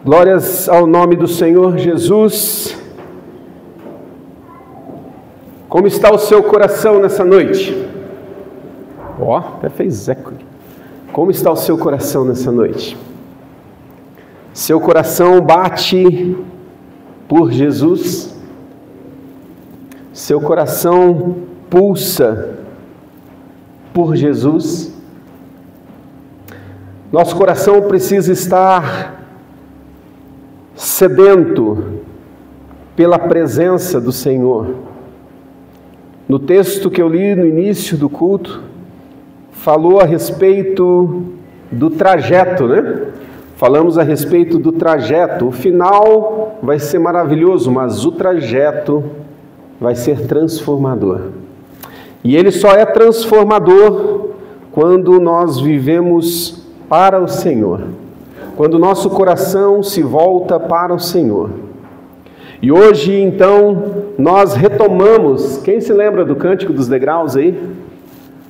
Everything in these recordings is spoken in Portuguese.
Glórias ao nome do Senhor Jesus. Como está o seu coração nessa noite? Até fez eco. Como está o seu coração nessa noite? Seu coração bate por Jesus? Seu coração pulsa por Jesus? Nosso coração precisa estar sedento pela presença do Senhor. No texto que eu li no início do culto, falou a respeito do trajeto, né? Falamos a respeito do trajeto. O final vai ser maravilhoso, mas o trajeto vai ser transformador. E ele só é transformador quando nós vivemos para o Senhor. Quando nosso coração se volta para o Senhor. E hoje, então, nós retomamos. Quem se lembra do Cântico dos Degraus aí?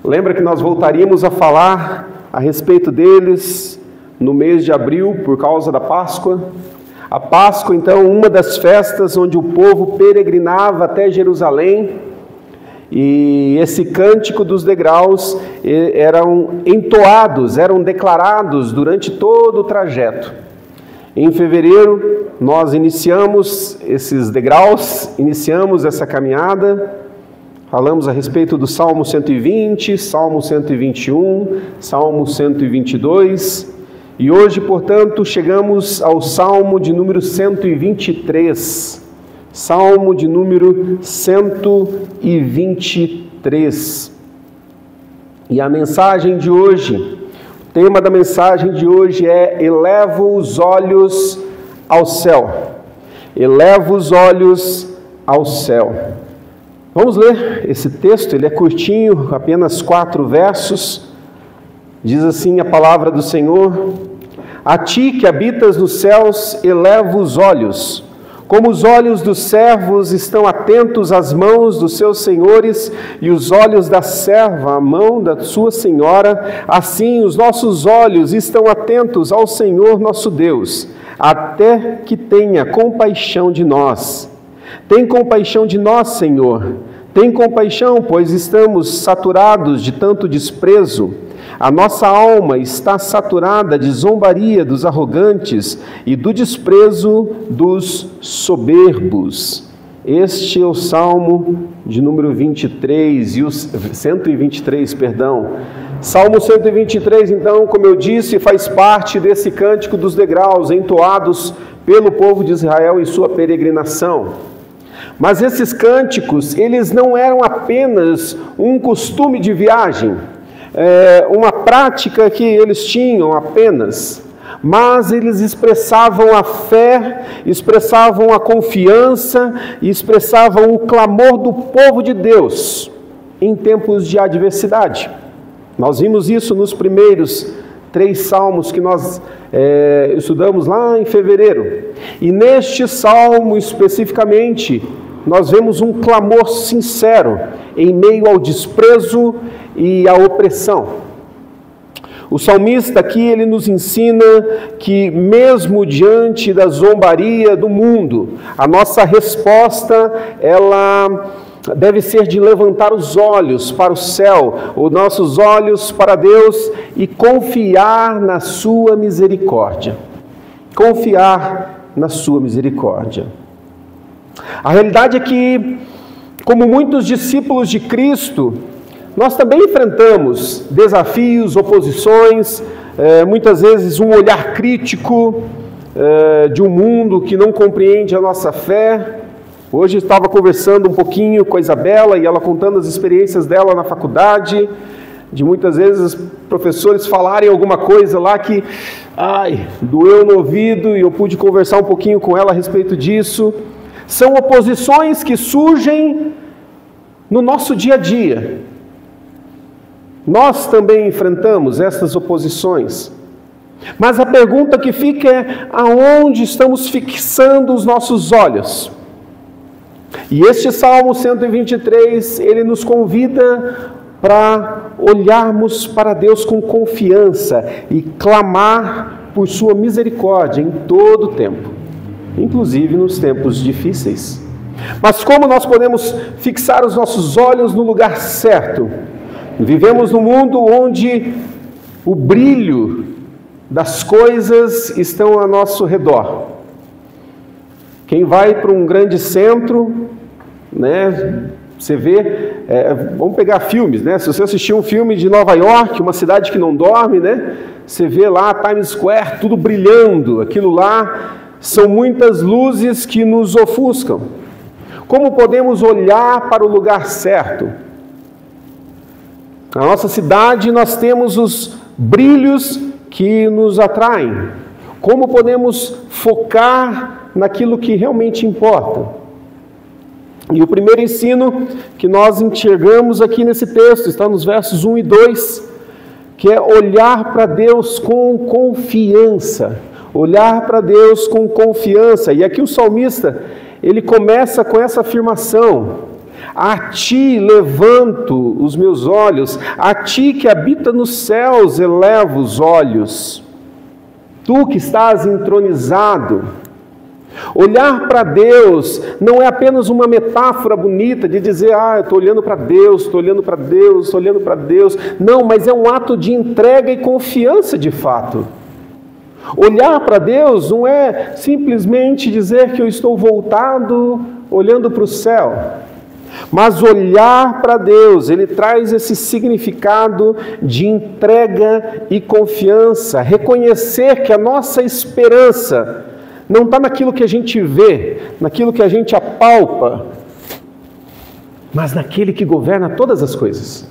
Lembra que nós voltaríamos a falar a respeito deles no mês de abril, por causa da Páscoa? A Páscoa, então, uma das festas onde o povo peregrinava até Jerusalém. E esse Cântico dos Degraus eram entoados, eram declarados durante todo o trajeto. Em fevereiro, nós iniciamos esses degraus, iniciamos essa caminhada, falamos a respeito do Salmo 120, Salmo 121, Salmo 122, e hoje, portanto, chegamos ao Salmo de número 123. Salmo de número 123. E a mensagem de hoje, o tema da mensagem de hoje é: elevo os olhos ao céu. Elevo os olhos ao céu. Vamos ler esse texto, ele é curtinho, apenas 4 versos. Diz assim a palavra do Senhor: a ti que habitas nos céus, elevo os olhos. Como os olhos dos servos estão atentos às mãos dos seus senhores e os olhos da serva à mão da sua senhora, assim os nossos olhos estão atentos ao Senhor nosso Deus, até que tenha compaixão de nós. Tem compaixão de nós, Senhor. Tem compaixão, pois estamos saturados de tanto desprezo. A nossa alma está saturada de zombaria dos arrogantes e do desprezo dos soberbos. Este é o Salmo de número 23, 123, perdão. Salmo 123, então, como eu disse, faz parte desse Cântico dos Degraus, entoados pelo povo de Israel em sua peregrinação. Mas esses cânticos, eles não eram apenas um costume de viagem, uma prática que eles tinham apenas, mas eles expressavam a fé, expressavam a confiança, expressavam o clamor do povo de Deus em tempos de adversidade. Nós vimos isso nos primeiros 3 salmos que nós estudamos lá em fevereiro. E neste salmo especificamente, nós vemos um clamor sincero em meio ao desprezo e à opressão. O salmista aqui, ele nos ensina que mesmo diante da zombaria do mundo, a nossa resposta, ela deve ser de levantar os olhos para o céu, os nossos olhos para Deus e confiar na sua misericórdia. Confiar na sua misericórdia. A realidade é que, como muitos discípulos de Cristo, nós também enfrentamos desafios, oposições, muitas vezes um olhar crítico de um mundo que não compreende a nossa fé. Hoje estava conversando um pouquinho com a Isabela e ela contando as experiências dela na faculdade, de muitas vezes professores falarem alguma coisa lá que, doeu no ouvido, e eu pude conversar um pouquinho com ela a respeito disso. São oposições que surgem no nosso dia a dia. Nós também enfrentamos essas oposições. Mas a pergunta que fica é: aonde estamos fixando os nossos olhos? E este Salmo 123, ele nos convida para olharmos para Deus com confiança e clamar por sua misericórdia em todo o tempo, inclusive nos tempos difíceis. Mas como nós podemos fixar os nossos olhos no lugar certo? Vivemos num mundo onde o brilho das coisas estão ao nosso redor. Quem vai para um grande centro, né, você vê, vamos pegar filmes, né? Se você assistir um filme de Nova York, uma cidade que não dorme, né? Você vê lá Times Square, tudo brilhando, aquilo lá são muitas luzes que nos ofuscam. Como podemos olhar para o lugar certo? Na nossa cidade nós temos os brilhos que nos atraem. Como podemos focar naquilo que realmente importa? E o primeiro ensino que nós enxergamos aqui nesse texto está nos versos 1 e 2, que é olhar para Deus com confiança. Olhar para Deus com confiança. E aqui o salmista, ele começa com essa afirmação: a ti levanto os meus olhos, a ti que habita nos céus elevo os olhos. Tu que estás entronizado. Olhar para Deus não é apenas uma metáfora bonita de dizer, eu estou olhando para Deus, estou olhando para Deus, estou olhando para Deus. Não, mas é um ato de entrega e confiança de fato. Olhar para Deus não é simplesmente dizer que eu estou voltado, olhando para o céu. Mas olhar para Deus, ele traz esse significado de entrega e confiança. Reconhecer que a nossa esperança não está naquilo que a gente vê, naquilo que a gente apalpa, mas naquele que governa todas as coisas.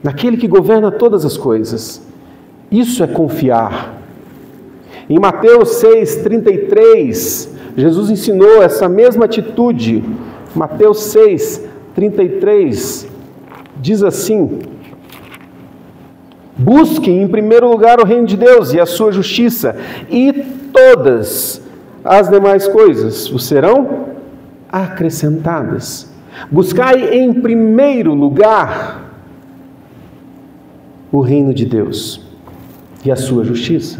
Naquele que governa todas as coisas. Isso é confiar. Em Mateus 6,33, Jesus ensinou essa mesma atitude. Mateus 6,33 diz assim: busquem em primeiro lugar o reino de Deus e a sua justiça, e todas as demais coisas vos serão acrescentadas. Buscai em primeiro lugar o reino de Deus e a sua justiça.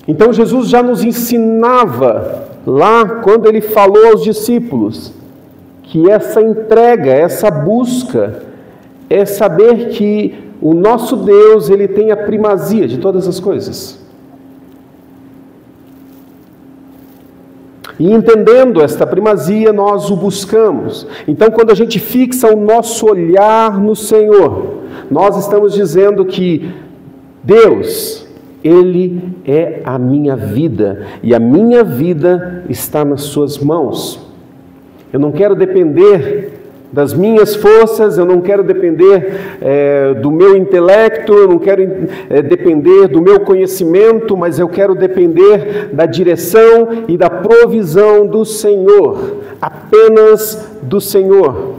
Então Jesus já nos ensinava lá quando ele falou aos discípulos que essa entrega, essa busca é saber que o nosso Deus, ele tem a primazia de todas as coisas. E entendendo esta primazia, nós o buscamos. Então, quando a gente fixa o nosso olhar no Senhor, nós estamos dizendo que Deus, Ele é a minha vida, e a minha vida está nas suas mãos. Eu não quero depender das minhas forças, eu não quero depender do meu intelecto, eu não quero depender do meu conhecimento, mas eu quero depender da direção e da provisão do Senhor, apenas do Senhor.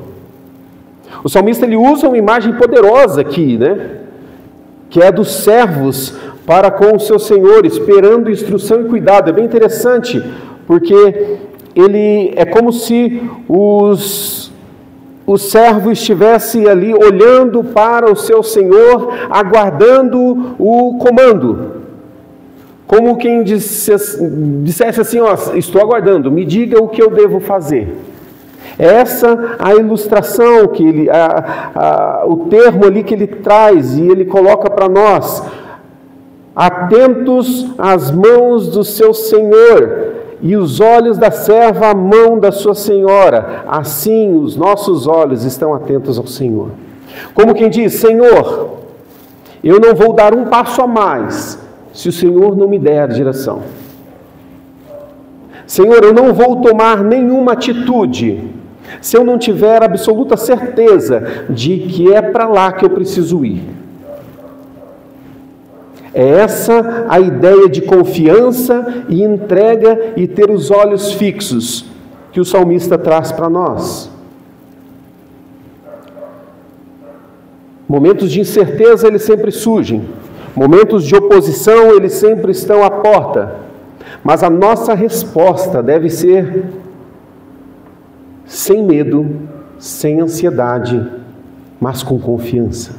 O salmista ele usa uma imagem poderosa aqui, né? Que é dos servos para com o seu Senhor, esperando instrução e cuidado. É bem interessante, porque ele é como se o servo estivesse ali olhando para o seu Senhor, aguardando o comando. Como quem dissesse assim, estou aguardando, me diga o que eu devo fazer. Essa a ilustração, que o termo ali que ele traz e ele coloca para nós. Atentos às mãos do seu Senhor, e os olhos da serva à mão da sua senhora, assim os nossos olhos estão atentos ao Senhor. Como quem diz, Senhor, eu não vou dar um passo a mais, se o Senhor não me der a direção. Senhor, eu não vou tomar nenhuma atitude, se eu não tiver absoluta certeza de que é para lá que eu preciso ir. É essa a ideia de confiança e entrega e ter os olhos fixos que o salmista traz para nós. Momentos de incerteza, eles sempre surgem. Momentos de oposição, eles sempre estão à porta. Mas a nossa resposta deve ser sem medo, sem ansiedade, mas com confiança.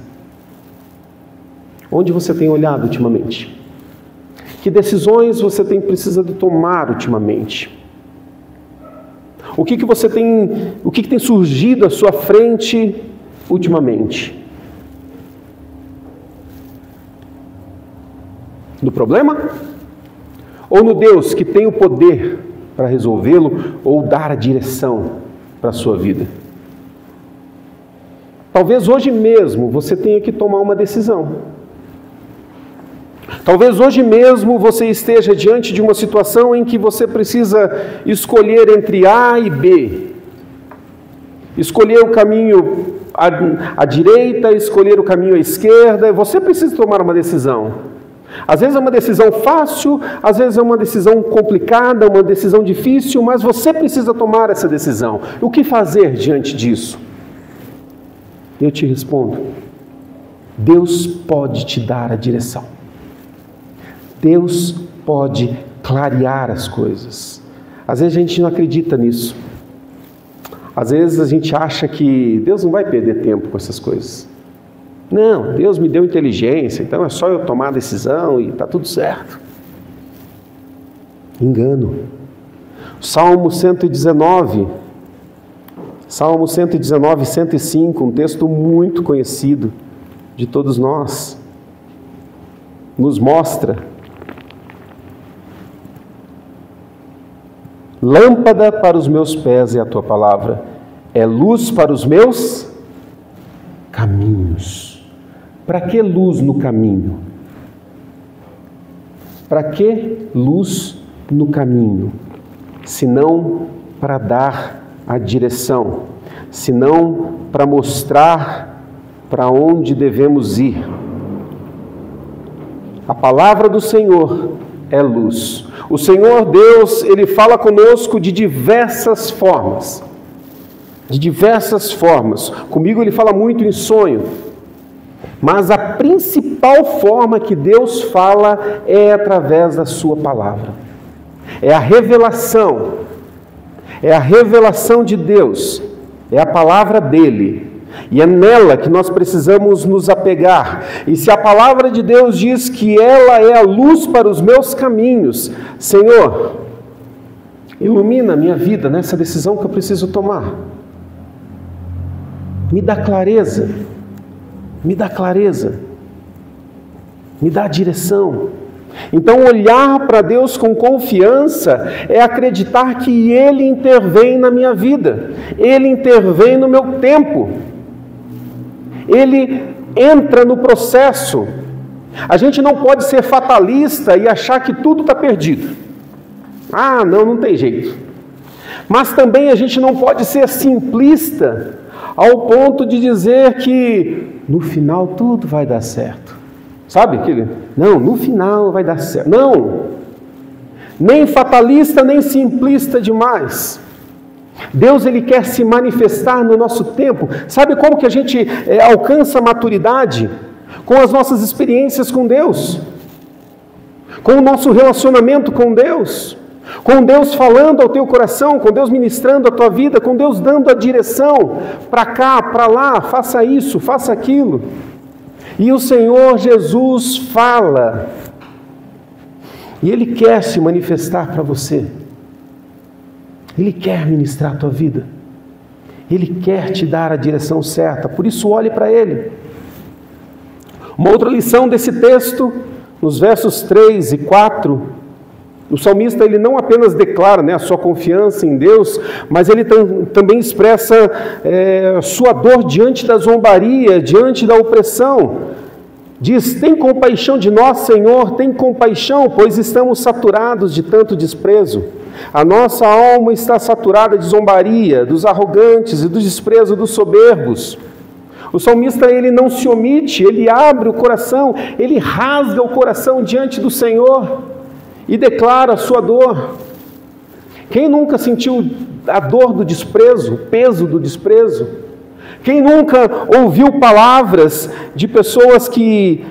Onde você tem olhado ultimamente? Que decisões você tem precisado tomar ultimamente? O que tem surgido à sua frente ultimamente? No problema? Ou no Deus que tem o poder para resolvê-lo ou dar a direção para a sua vida? Talvez hoje mesmo você tenha que tomar uma decisão. Talvez hoje mesmo você esteja diante de uma situação em que você precisa escolher entre A e B. Escolher o caminho à direita, escolher o caminho à esquerda. Você precisa tomar uma decisão. Às vezes é uma decisão fácil, às vezes é uma decisão complicada, uma decisão difícil, mas você precisa tomar essa decisão. O que fazer diante disso? Eu te respondo: Deus pode te dar a direção. Deus pode clarear as coisas. Às vezes a gente não acredita nisso. Às vezes a gente acha que Deus não vai perder tempo com essas coisas. Não, Deus me deu inteligência, então é só eu tomar a decisão e está tudo certo. Engano. Salmo 119, 105, um texto muito conhecido de todos nós, nos mostra: lâmpada para os meus pés é a tua palavra, é luz para os meus caminhos. Para que luz no caminho? Para que luz no caminho? Senão para dar a direção, senão para mostrar para onde devemos ir. A palavra do Senhor é luz. O Senhor Deus, Ele fala conosco de diversas formas. De diversas formas. Comigo Ele fala muito em sonho. Mas a principal forma que Deus fala é através da sua palavra. É a revelação. É a revelação de Deus. É a palavra dEle. E é nela que nós precisamos nos apegar. E se a palavra de Deus diz que ela é a luz para os meus caminhos, Senhor, ilumina a minha vida nessa decisão que eu preciso tomar. Me dá clareza. Me dá clareza. Me dá direção. Então, olhar para Deus com confiança é acreditar que Ele intervém na minha vida. Ele intervém no meu tempo. Ele entra no processo. A gente não pode ser fatalista e achar que tudo está perdido. Ah, não tem jeito. Mas também a gente não pode ser simplista ao ponto de dizer que no final tudo vai dar certo. Sabe aquele? Não, no final vai dar certo. Não. Nem fatalista, nem simplista demais. Deus, Ele quer se manifestar no nosso tempo. Sabe como que a gente alcança a maturidade? Com as nossas experiências com Deus. Com o nosso relacionamento com Deus. Com Deus falando ao teu coração, com Deus ministrando a tua vida, com Deus dando a direção para cá, para lá, faça isso, faça aquilo. E o Senhor Jesus fala. E Ele quer se manifestar para você. Ele quer ministrar a tua vida. Ele quer te dar a direção certa. Por isso, olhe para Ele. Uma outra lição desse texto, nos versos 3 e 4, o salmista ele não apenas declara a sua confiança em Deus, mas ele também expressa sua dor diante da zombaria, diante da opressão. Diz: tem compaixão de nós, Senhor, tem compaixão, pois estamos saturados de tanto desprezo. A nossa alma está saturada de zombaria, dos arrogantes e do desprezo dos soberbos. O salmista ele não se omite, ele abre o coração, ele rasga o coração diante do Senhor e declara a sua dor. Quem nunca sentiu a dor do desprezo, o peso do desprezo? Quem nunca ouviu palavras de pessoas que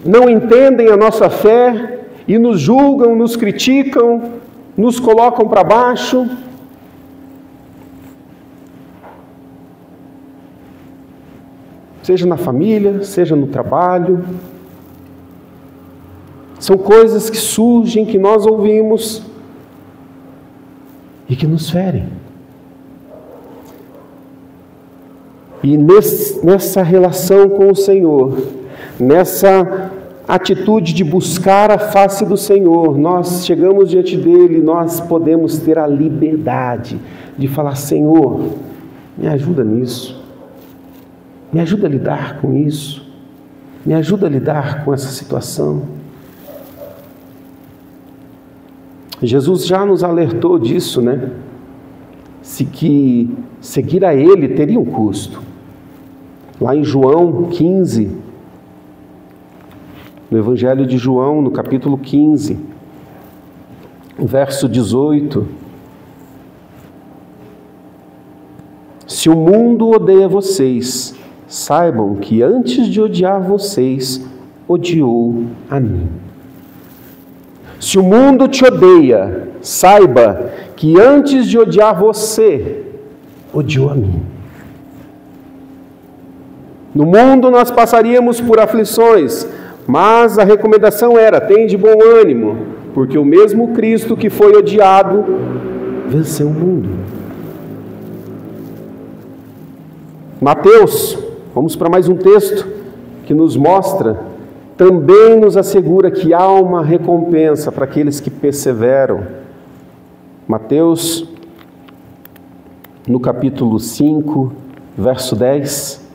não entendem a nossa fé e nos julgam, nos criticam, nos colocam para baixo? seja na família, seja no trabalho. São coisas que surgem, que nós ouvimos e que nos ferem. E nessa relação com o Senhor, nessa atitude de buscar a face do Senhor, nós chegamos diante dele, nós podemos ter a liberdade de falar: Senhor, me ajuda nisso, me ajuda a lidar com isso, me ajuda a lidar com essa situação. Jesus já nos alertou disso, né? Que seguir a Ele teria um custo. Lá em João 15, no Evangelho de João, no capítulo 15, verso 18: se o mundo odeia vocês, saibam que antes de odiar vocês, odiou a mim. Se o mundo te odeia, saiba que antes de odiar você, odiou a mim. No mundo nós passaríamos por aflições, mas a recomendação era: tende bom ânimo, porque o mesmo Cristo que foi odiado venceu o mundo. Mateus, vamos para mais um texto que nos mostra, também nos assegura que há uma recompensa para aqueles que perseveram. Mateus, no capítulo 5, verso 10: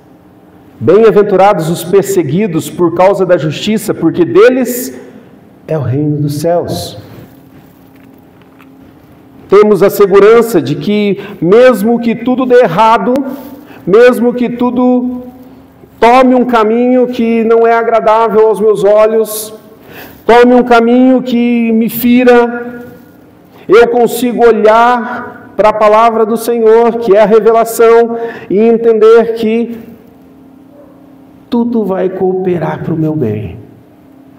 bem-aventurados os perseguidos por causa da justiça, porque deles é o reino dos céus. Temos a segurança de que, mesmo que tudo dê errado, mesmo que tudo tome um caminho que não é agradável aos meus olhos, tome um caminho que me fira, eu consigo olhar para a palavra do Senhor, que é a revelação, e entender que tudo vai cooperar para o meu bem,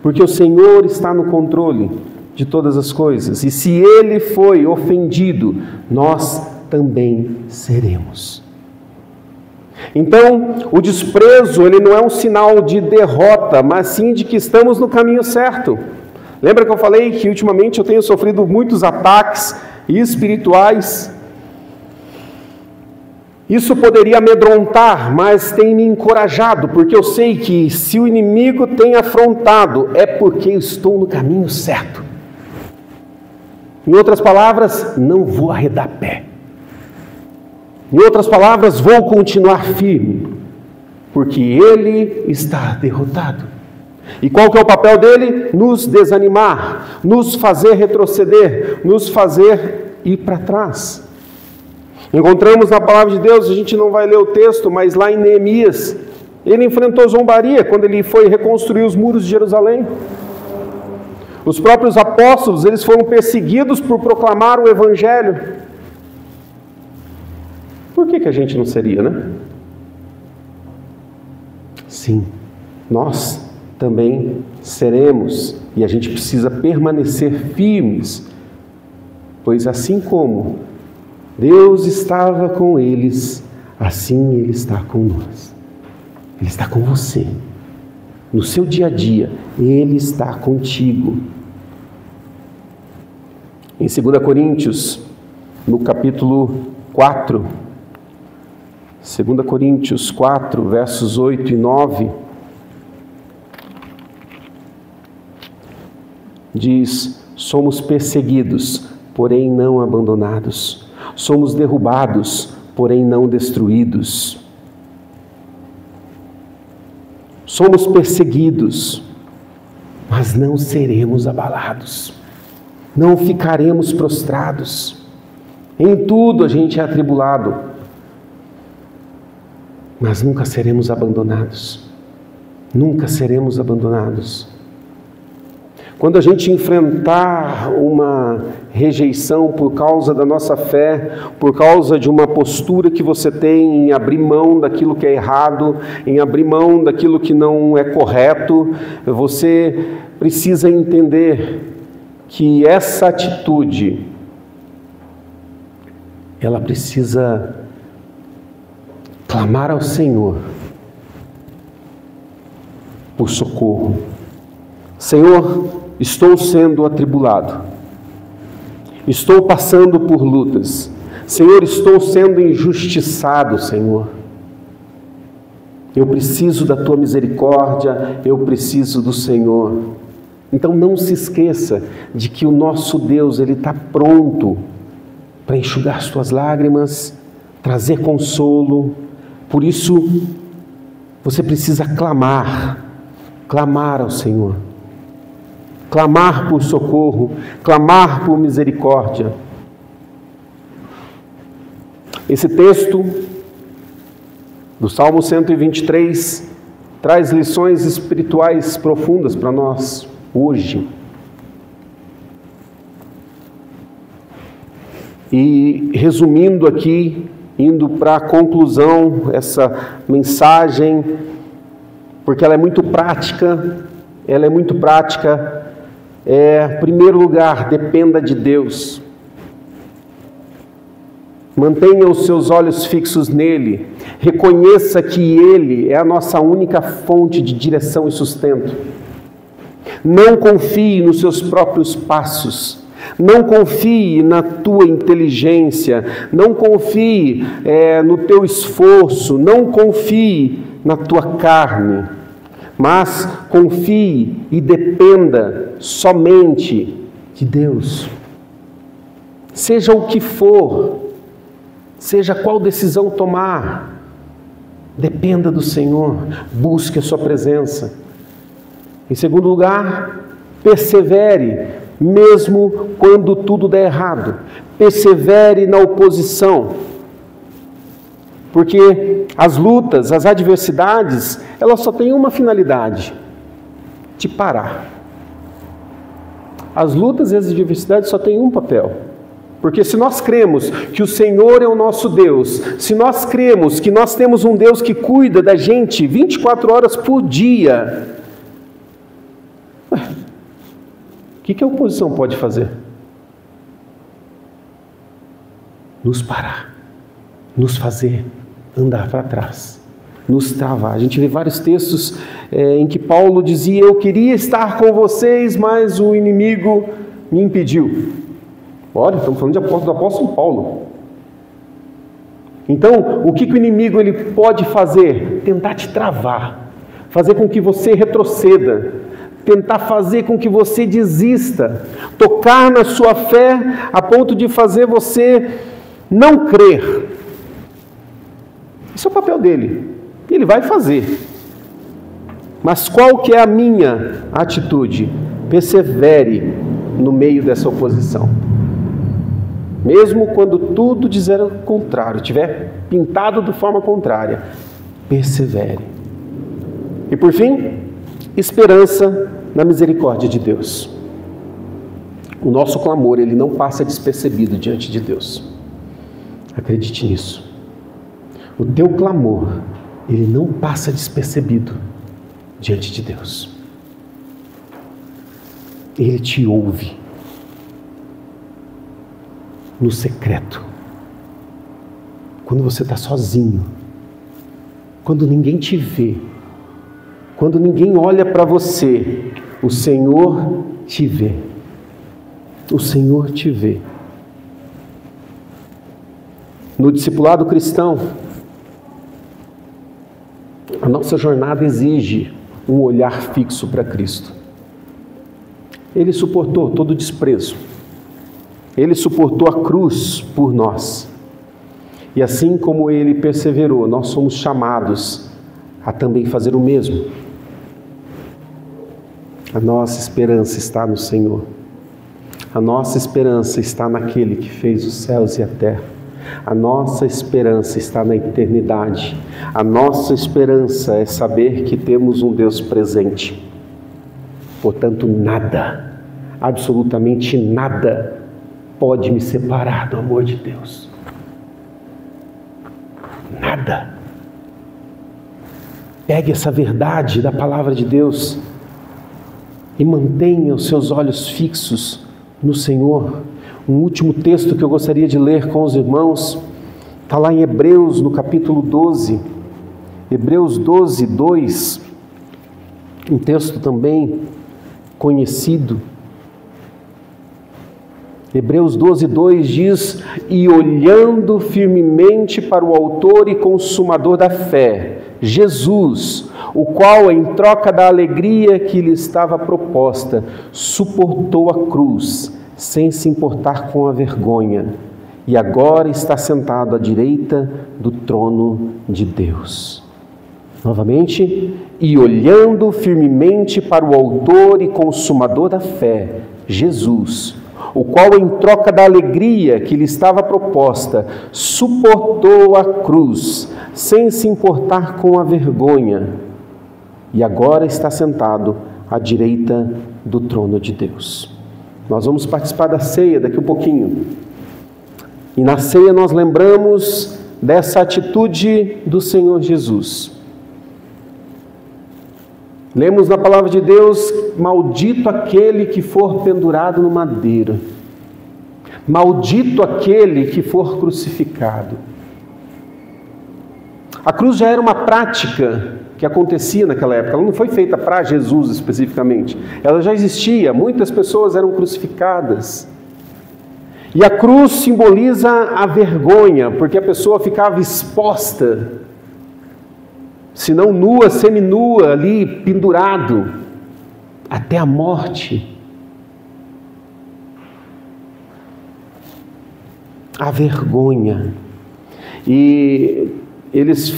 porque o Senhor está no controle de todas as coisas, e se Ele foi ofendido, nós também seremos. Então, o desprezo, ele não é um sinal de derrota, mas sim de que estamos no caminho certo. Lembra que eu falei que ultimamente eu tenho sofrido muitos ataques espirituais? Isso poderia amedrontar, mas tem me encorajado, porque eu sei que se o inimigo tem afrontado, é porque eu estou no caminho certo. Em outras palavras, não vou arredar pé. Em outras palavras, vou continuar firme, porque ele está derrotado. E qual que é o papel dele? Nos desanimar, nos fazer retroceder, nos fazer ir para trás. Encontramos na palavra de Deus, a gente não vai ler o texto, mas lá em Neemias, ele enfrentou zombaria quando ele foi reconstruir os muros de Jerusalém. Os próprios apóstolos, eles foram perseguidos por proclamar o Evangelho. Por que a gente não seria, né? Sim, nós também seremos, e a gente precisa permanecer firmes, pois assim como Deus estava com eles, assim Ele está com nós. Ele está com você. No seu dia a dia, Ele está contigo. Em 2 Coríntios, no capítulo 4, 2 Coríntios 4, versos 8 e 9, diz: somos perseguidos, porém não abandonados. Somos derrubados, porém não destruídos. Somos perseguidos, mas não seremos abalados. Não ficaremos prostrados. Em tudo a gente é atribulado, mas nunca seremos abandonados. Nunca seremos abandonados. Quando a gente enfrentar uma rejeição por causa da nossa fé, por causa de uma postura que você tem em abrir mão daquilo que é errado, em abrir mão daquilo que não é correto, você precisa entender que essa atitude, ela precisa clamar ao Senhor por socorro. Senhor, estou sendo atribulado. Estou passando por lutas. Senhor, estou sendo injustiçado, Senhor. Eu preciso da Tua misericórdia, eu preciso do Senhor. Então não se esqueça de que o nosso Deus, Ele está pronto para enxugar suas lágrimas, trazer consolo. Por isso, você precisa clamar ao Senhor. Clamar por socorro, clamar por misericórdia. Esse texto do Salmo 123 traz lições espirituais profundas para nós hoje. E resumindo aqui, indo para a conclusão, essa mensagem, porque ela é muito prática, em primeiro lugar, dependa de Deus. Mantenha os seus olhos fixos nele. Reconheça que Ele é a nossa única fonte de direção e sustento. Não confie nos seus próprios passos. Não confie na tua inteligência. Não confie no teu esforço. Não confie na tua carne. Mas confie e dependa somente de Deus. Seja o que for, seja qual decisão tomar, dependa do Senhor, busque a sua presença. Em segundo lugar, persevere, mesmo quando tudo der errado. Persevere na oposição. Porque as lutas, as adversidades, elas só têm uma finalidade: te parar. As lutas e as adversidades só têm um papel. Porque se nós cremos que o Senhor é o nosso Deus, se nós cremos que nós temos um Deus que cuida da gente 24 horas por dia, o que a oposição pode fazer? Nos parar, nos fazer andar para trás, nos travar. A gente vê vários textos em que Paulo dizia: eu queria estar com vocês, mas o inimigo me impediu. Olha, estamos falando do apóstolo Paulo. Então, o que o inimigo ele pode fazer? Tentar te travar, fazer com que você retroceda, tentar fazer com que você desista, tocar na sua fé a ponto de fazer você não crer. Esse é o papel dele. Ele vai fazer. Mas qual que é a minha atitude? Persevere no meio dessa oposição. Mesmo quando tudo dizer o contrário, tiver pintado de forma contrária, persevere. E por fim, esperança na misericórdia de Deus. O nosso clamor, ele não passa despercebido diante de Deus. Acredite nisso. O teu clamor, ele não passa despercebido diante de Deus. Ele te ouve no secreto, quando você está sozinho, quando ninguém te vê, quando ninguém olha para você, o Senhor te vê. O Senhor te vê. No discipulado cristão, a nossa jornada exige um olhar fixo para Cristo. Ele suportou todo o desprezo. Ele suportou a cruz por nós. E assim como Ele perseverou, nós somos chamados a também fazer o mesmo. A nossa esperança está no Senhor. A nossa esperança está naquele que fez os céus e a terra. A nossa esperança está na eternidade. A nossa esperança é saber que temos um Deus presente. Portanto, nada, absolutamente nada, pode me separar do amor de Deus. Nada. Pegue essa verdade da palavra de Deus e mantenha os seus olhos fixos no Senhor. Um último texto que eu gostaria de ler com os irmãos está lá em Hebreus, no capítulo 12. Hebreus 12, 2. Um texto também conhecido. Hebreus 12:2 diz: e olhando firmemente para o autor e consumador da fé, Jesus, o qual, em troca da alegria que lhe estava proposta, suportou a cruz, sem se importar com a vergonha, e agora está sentado à direita do trono de Deus. Novamente, e olhando firmemente para o autor e consumador da fé, Jesus, o qual, em troca da alegria que lhe estava proposta, suportou a cruz, sem se importar com a vergonha, e agora está sentado à direita do trono de Deus. Nós vamos participar da ceia daqui um pouquinho. E na ceia nós lembramos dessa atitude do Senhor Jesus. Lemos na palavra de Deus: maldito aquele que for pendurado no madeiro, maldito aquele que for crucificado. A cruz já era uma prática que acontecia naquela época, ela não foi feita para Jesus especificamente, ela já existia, muitas pessoas eram crucificadas. E a cruz simboliza a vergonha, porque a pessoa ficava exposta, se não nua, seminua, ali pendurado, até a morte. A vergonha. E eles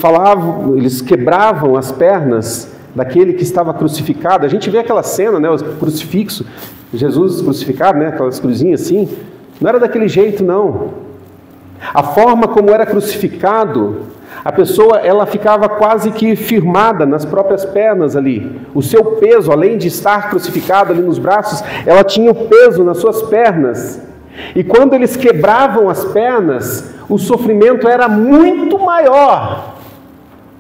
quebravam as pernas daquele que estava crucificado. A gente vê aquela cena, né, o crucifixo, Jesus crucificado, né, aquelas cruzinhas assim. Não era daquele jeito, não. A forma como era crucificado, a pessoa, ela ficava quase que firmada nas próprias pernas ali. O seu peso, além de estar crucificado ali nos braços, ela tinha o peso nas suas pernas. E quando eles quebravam as pernas, o sofrimento era muito maior.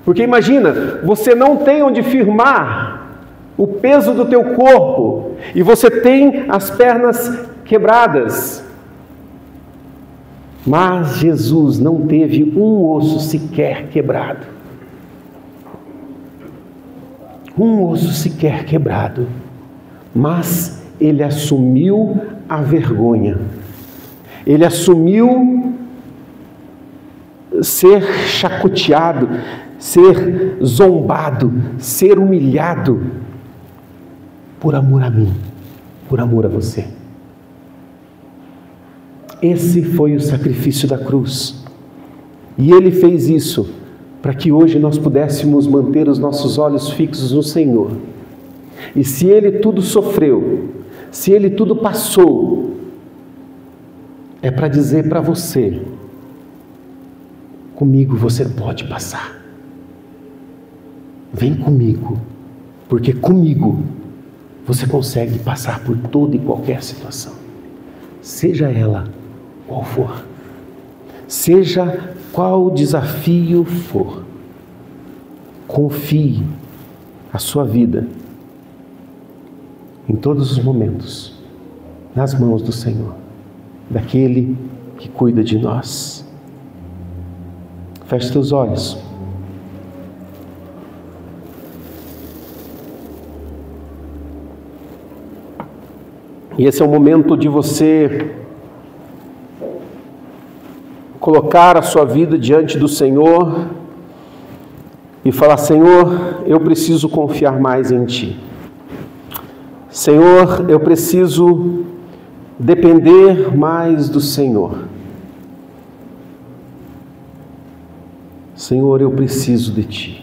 Porque imagina, você não tem onde firmar o peso do teu corpo, e você tem as pernas quebradas. Mas Jesus não teve um osso sequer quebrado. Um osso sequer quebrado. Mas ele assumiu a vergonha. Ele assumiu ser chacoteado, ser zombado, ser humilhado por amor a mim, por amor a você. Esse foi o sacrifício da cruz. E Ele fez isso para que hoje nós pudéssemos manter os nossos olhos fixos no Senhor. E se Ele tudo sofreu, se Ele tudo passou, é para dizer para você: comigo você pode passar. Vem comigo, porque comigo você consegue passar por toda e qualquer situação, seja ela qual for, seja qual desafio for. Confie a sua vida em todos os momentos nas mãos do Senhor, daquele que cuida de nós. Feche teus olhos. E esse é o momento de você colocar a sua vida diante do Senhor e falar: Senhor, eu preciso confiar mais em Ti. Senhor, eu preciso depender mais do Senhor. Senhor, eu preciso de Ti.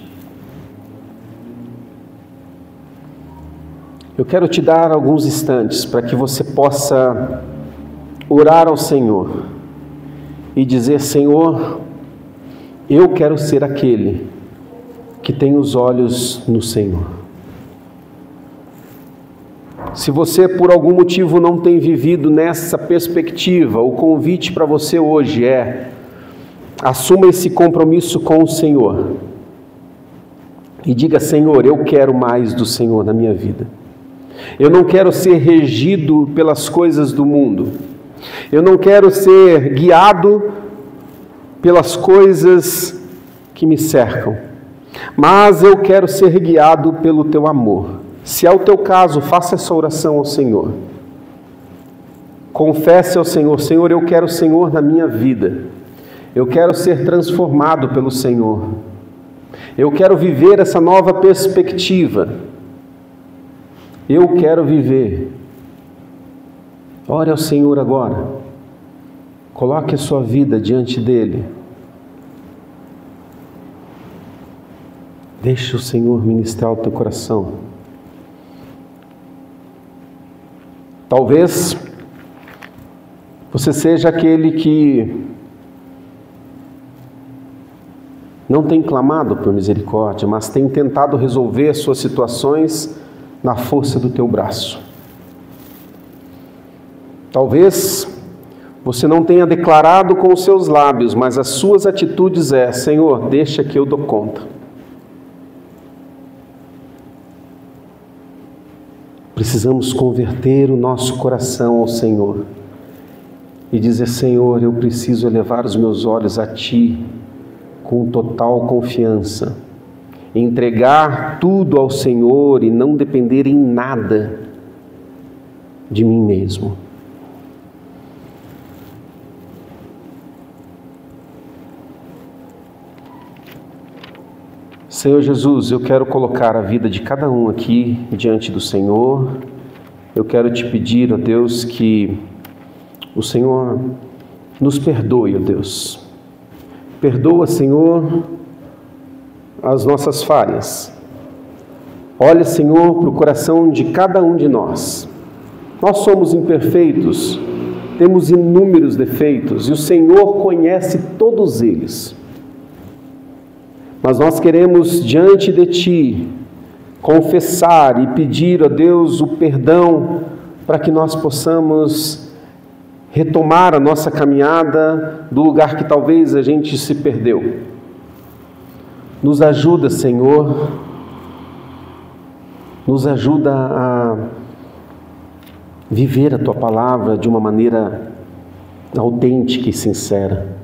Eu quero te dar alguns instantes para que você possa orar ao Senhor e dizer: Senhor, eu quero ser aquele que tem os olhos no Senhor. Se você por algum motivo não tem vivido nessa perspectiva, o convite para você hoje é: assuma esse compromisso com o Senhor e diga: Senhor, eu quero mais do Senhor na minha vida. Eu não quero ser regido pelas coisas do mundo. Eu não quero ser guiado pelas coisas que me cercam. Mas eu quero ser guiado pelo Teu amor. Se é o teu caso, faça essa oração ao Senhor. Confesse ao Senhor: Senhor, eu quero o Senhor na minha vida. Eu quero ser transformado pelo Senhor. Eu quero viver essa nova perspectiva. Eu quero viver. Ore ao Senhor agora. Coloque a sua vida diante dEle. Deixe o Senhor ministrar o teu coração. Talvez você seja aquele que não tem clamado por misericórdia, mas tem tentado resolver as suas situações na força do teu braço. Talvez você não tenha declarado com os seus lábios, mas as suas atitudes é: Senhor, deixa que eu dou conta. Precisamos converter o nosso coração ao Senhor e dizer: Senhor, eu preciso elevar os meus olhos a Ti com total confiança, entregar tudo ao Senhor e não depender em nada de mim mesmo. Senhor Jesus, eu quero colocar a vida de cada um aqui diante do Senhor. Eu quero te pedir, ó Deus, que o Senhor nos perdoe, ó Deus. Perdoa, Senhor, as nossas falhas. Olha, Senhor, para o coração de cada um de nós. Nós somos imperfeitos, temos inúmeros defeitos e o Senhor conhece todos eles. Mas nós queremos, diante de Ti, confessar e pedir a Deus o perdão para que nós possamos retomar a nossa caminhada do lugar que talvez a gente se perdeu. Nos ajuda, Senhor, nos ajuda a viver a Tua palavra de uma maneira autêntica e sincera.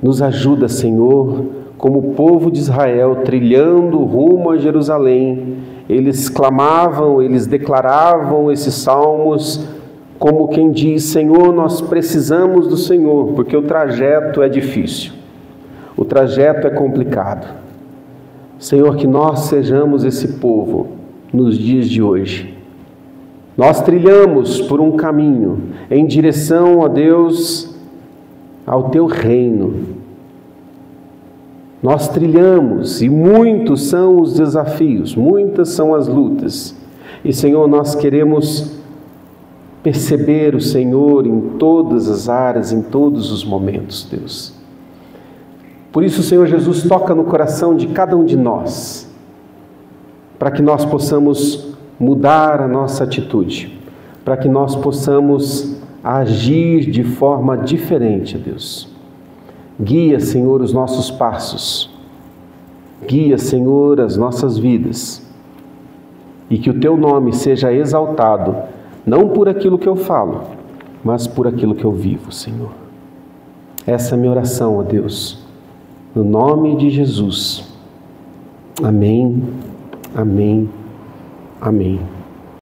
Nos ajuda, Senhor, como o povo de Israel, trilhando rumo a Jerusalém, eles clamavam, eles declaravam esses salmos, como quem diz: Senhor, nós precisamos do Senhor, porque o trajeto é difícil, o trajeto é complicado. Senhor, que nós sejamos esse povo nos dias de hoje. Nós trilhamos por um caminho em direção a Deus, ao Teu reino. Nós trilhamos e muitos são os desafios, muitas são as lutas. E, Senhor, nós queremos perceber o Senhor em todas as áreas, em todos os momentos, Deus. Por isso, Senhor Jesus, toca no coração de cada um de nós, para que nós possamos mudar a nossa atitude, para que nós possamos agir de forma diferente, Deus. Guia, Senhor, os nossos passos. Guia, Senhor, as nossas vidas. E que o Teu nome seja exaltado, não por aquilo que eu falo, mas por aquilo que eu vivo, Senhor. Essa é a minha oração, ó Deus. No nome de Jesus. Amém, amém, amém.